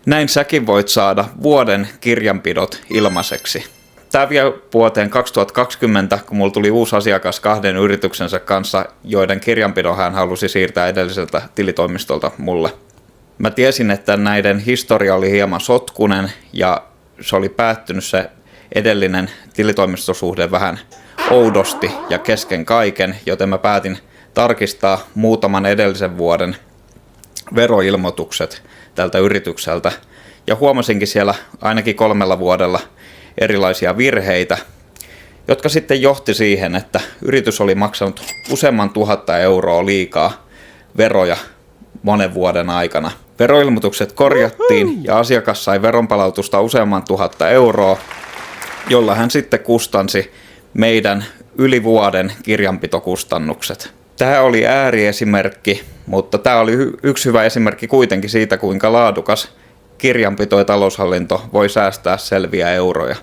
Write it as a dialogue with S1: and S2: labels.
S1: Näin säkin voit saada vuoden kirjanpidot ilmaiseksi. Tämä vie vuoteen 2020, kun mulla tuli uusi asiakas 2 yrityksensä kanssa, joiden kirjanpidon hän halusi siirtää edelliseltä tilitoimistolta mulle. Mä tiesin, että näiden historia oli hieman sotkunen ja se oli päättynyt se edellinen tilitoimistosuhde vähän oudosti ja kesken kaiken, joten mä päätin tarkistaa muutaman edellisen vuoden veroilmoitukset tältä yritykseltä. Ja huomasinkin siellä ainakin 3 vuodella erilaisia virheitä, jotka sitten johti siihen, että yritys oli maksanut useamman 1000 euroa liikaa veroja monen vuoden aikana. Veroilmoitukset korjattiin ja asiakas sai veronpalautusta useamman 1000 euroa, jolla hän sitten kustansi meidän yli vuoden kirjanpitokustannukset. Tämä oli ääriesimerkki, mutta tämä oli yksi hyvä esimerkki kuitenkin siitä, kuinka laadukas kirjanpito ja taloushallinto voi säästää selviä euroja.